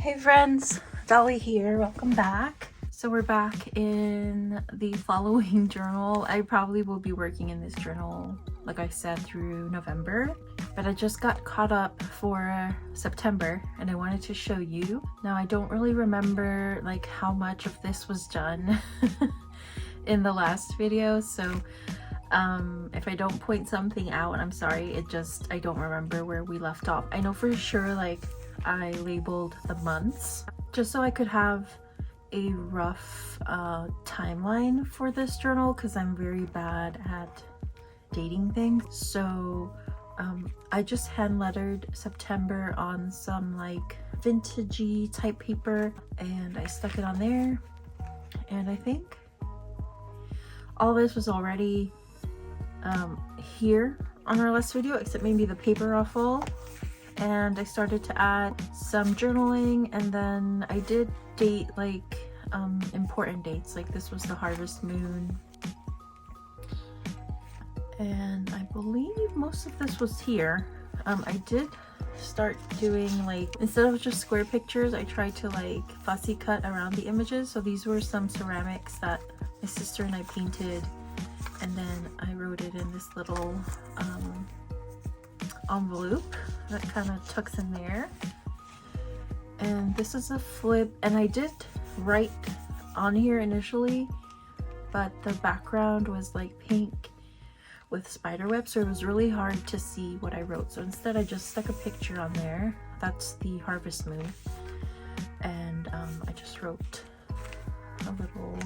Hey friends, Dolly here, welcome back. So we're back in the following journal. I probably will be working in this journal, like I said, through November, but I just got caught up for September and I wanted to show you. Now I don't really remember like how much of this was done in the last video, so if I don't point something out, I'm sorry. I don't remember where we left off. I know for sure like I labeled the months just so I could have a rough timeline for this journal because I'm very bad at dating things. So I just hand lettered September on some like vintagey type paper and I stuck it on there, and I think all this was already here on our last video except maybe the paper ruffle. And I started to add some journaling, and then I did date like important dates, like this was the harvest moon, and I believe most of this was here. I did start doing like, instead of just square pictures, I tried to like fussy cut around the images. So these were some ceramics that my sister and I painted, and then I wrote it in this little envelope that kind of tucks in there. And this is a flip, and I did write on here initially, but the background was like pink with spider web, so it was really hard to see what I wrote. So instead I just stuck a picture on there. That's the harvest moon, and I just wrote a little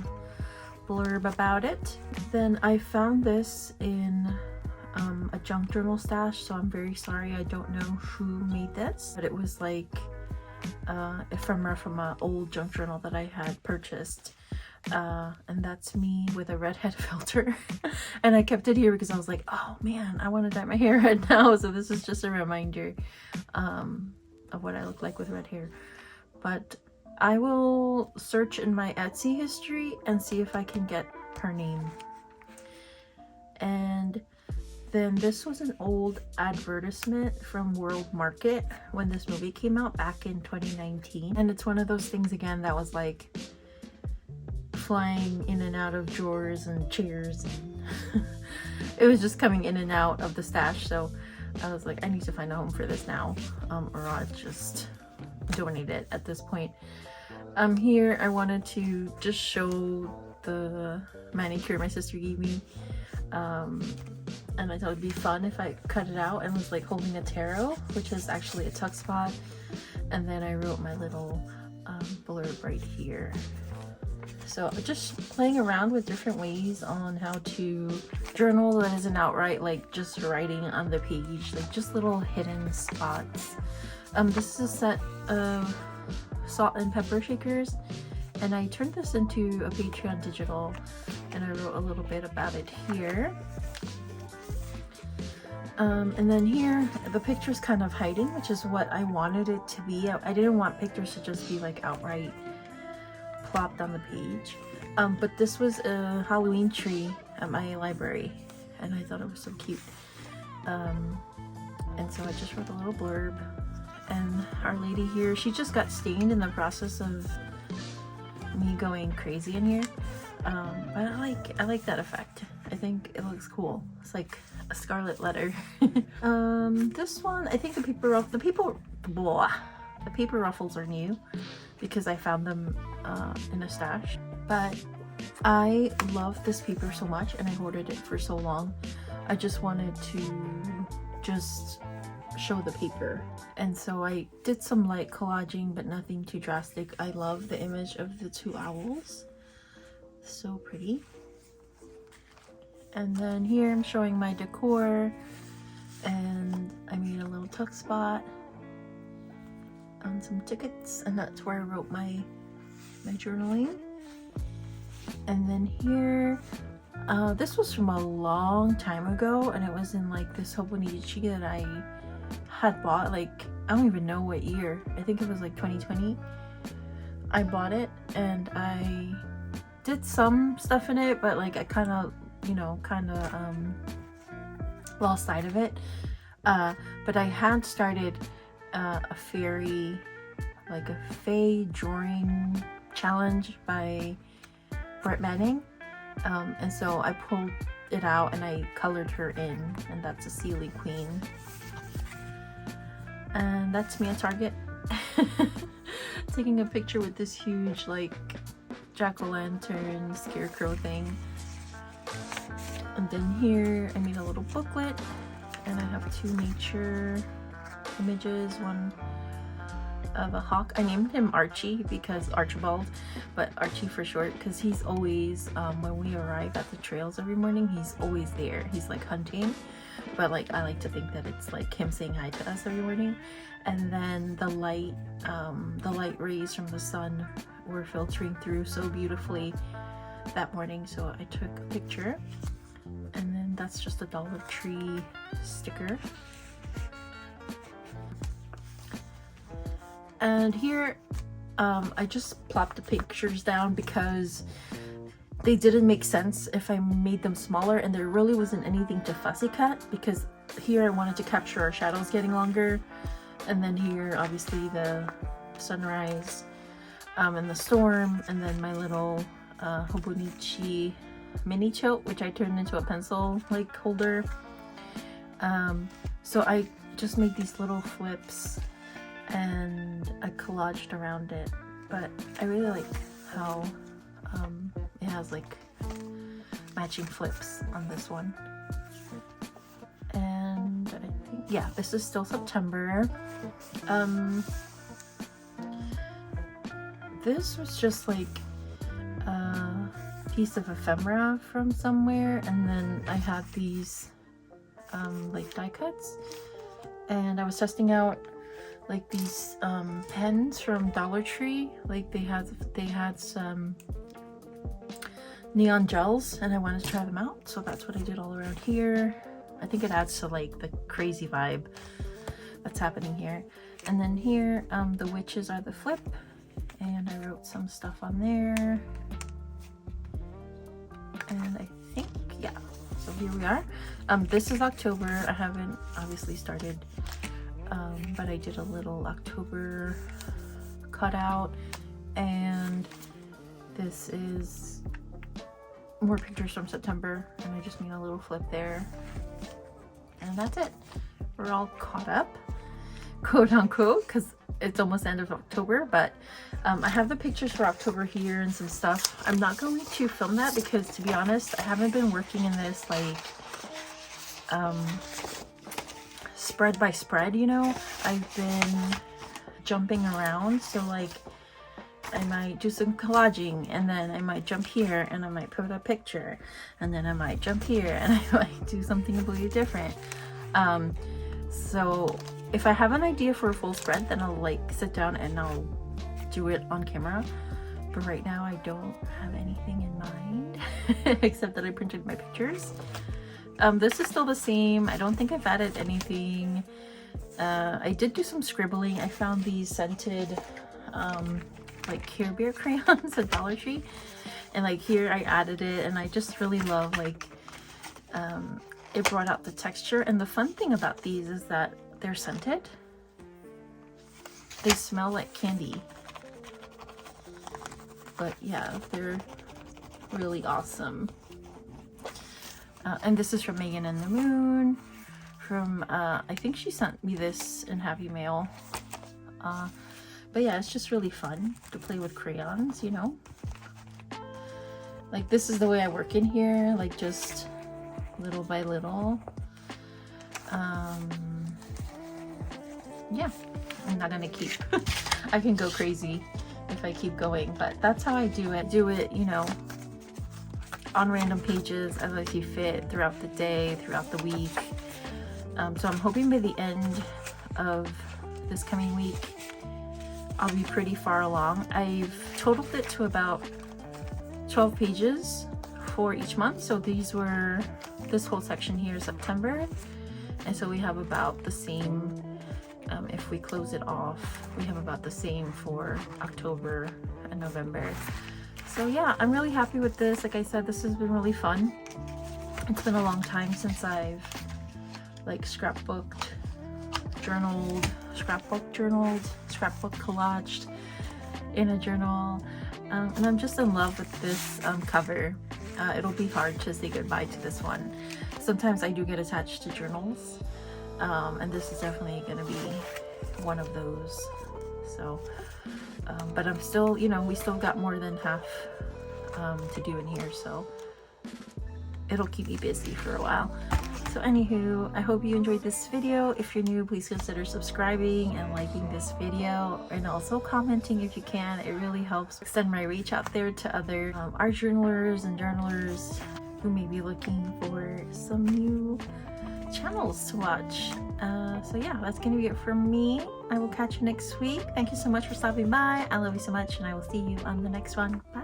blurb about it. Then I found this in a junk journal stash, so I'm very sorry, I don't know who made this, but it was like from an old junk journal that I had purchased, and that's me with a redhead filter. And I kept it here because I was like, oh man, I want to dye my hair red now. So this is just a reminder of what I look like with red hair. But I will search in my Etsy history and see if I can get her name. And then this was an old advertisement from World Market when this movie came out back in 2019. And it's one of those things again that was like flying in and out of drawers and chairs. And it was just coming in and out of the stash. So I was like, I need to find a home for this now, or I'll just donate it at this point. Here I wanted to just show the manicure my sister gave me. And I thought it'd be fun if I cut it out and was like holding a tarot, which is actually a tuck spot. And then I wrote my little blurb right here. So just playing around with different ways on how to journal that isn't outright like just writing on the page, like just little hidden spots. This is a set of salt and pepper shakers, and I turned this into a Patreon digital, and I wrote a little bit about it here. And then here, the picture's kind of hiding, which is what I wanted it to be. I didn't want pictures to just be like outright plopped on the page. But this was a Halloween tree at my library, and I thought it was so cute. And so I just wrote a little blurb. And Our Lady here, she just got stained in the process of me going crazy in here. But I like that effect. I think it looks cool. It's like a scarlet letter. This one, I think the paper ruffles are new because I found them in a stash. But I love this paper so much, and I hoarded it for so long. I just wanted to just show the paper, and so I did some light collaging, but nothing too drastic. I love the image of the two owls, so pretty. And then here I'm showing my decor, and I made a little tuck spot on some tickets, and that's where I wrote my journaling. And then here, this was from a long time ago, and it was in like this hobonichi that I had bought, like I don't even know what year. I think it was like 2020. I bought it and I did some stuff in it, but like I kind of lost sight of it. But I had started a fairy like a Faye drawing challenge by Brett Manning, and so I pulled it out and I colored her in, and that's a Sealy Queen. And that's me at Target taking a picture with this huge like jack-o'-lantern scarecrow thing. And then here I made a little booklet, and I have 2 nature images, one of a hawk. I named him Archie because Archibald, but Archie for short, because he's always when we arrive at the trails every morning, he's always there. He's like hunting, but like I like to think that it's like him saying hi to us every morning. And then the light rays from the sun were filtering through so beautifully that morning, so I took a picture. And then that's just a Dollar Tree sticker. And here I just plopped the pictures down because they didn't make sense if I made them smaller, and there really wasn't anything to fussy cut, because here I wanted to capture our shadows getting longer, and then here obviously the sunrise and the storm, and then my little Hobonichi mini chote, which I turned into a pencil like holder. So I just made these little flips and I collaged around it, but I really like how it has like matching flips on this one. And I think, yeah, this is still September. This was just like a piece of ephemera from somewhere, and then I had these like die cuts, and I was testing out like these pens from Dollar Tree. Like they had some neon gels, and I wanted to try them out, so that's what I did all around here. I think it adds to like the crazy vibe that's happening here. And then here the witches are the flip, and I wrote some stuff on there. And I think, yeah, so here we are. This is October. I haven't obviously started, but I did a little October cutout, and this is more pictures from September, and I just made a little flip there, and that's it. We're all caught up, quote unquote, because it's almost the end of October, but I have the pictures for October here and some stuff. I'm not going to film that because, to be honest, I haven't been working in this like spread by spread, you know. I've been jumping around, so like I might do some collaging, and then I might jump here and I might put a picture, and then I might jump here and I might do something completely different. So if I have an idea for a full spread, then I'll like sit down and I'll do it on camera. But right now I don't have anything in mind except that I printed my pictures. This is still the same. I don't think I've added anything. I did do some scribbling. I found these scented like Care Bear crayons at Dollar Tree, and like here I added it, and I just really love like it brought out the texture. And the fun thing about these is that they're scented. They smell like candy. But yeah, they're really awesome. And this is from Megan and the Moon. From, I think she sent me this in Happy Mail. But yeah, it's just really fun to play with crayons, you know? Like this is the way I work in here, like just little by little. Yeah, I'm not gonna keep, I can go crazy if I keep going, but that's how I do it. You know, on random pages as I see fit throughout the day, throughout the week. So I'm hoping by the end of this coming week, I'll be pretty far along. I've totaled it to about 12 pages for each month. So these were, this whole section here is September. And so we have about the same, if we close it off, we have about the same for October and November. So yeah, I'm really happy with this. Like I said, this has been really fun. It's been a long time since I've like scrapbooked journaled, scrapbook collaged in a journal. And I'm just in love with this cover. It'll be hard to say goodbye to this one. Sometimes I do get attached to journals, and this is definitely gonna be one of those. So but I'm still, you know, we still got more than half to do in here, so it'll keep me busy for a while. So anywho, I hope you enjoyed this video. If you're new, please consider subscribing and liking this video, and also commenting if you can. It really helps extend my reach out there to other art journalers and journalers who may be looking for some new channels to watch. So yeah, that's gonna be it from me. I will catch you next week. Thank you so much for stopping by. I love you so much, and I will see you on the next one. Bye.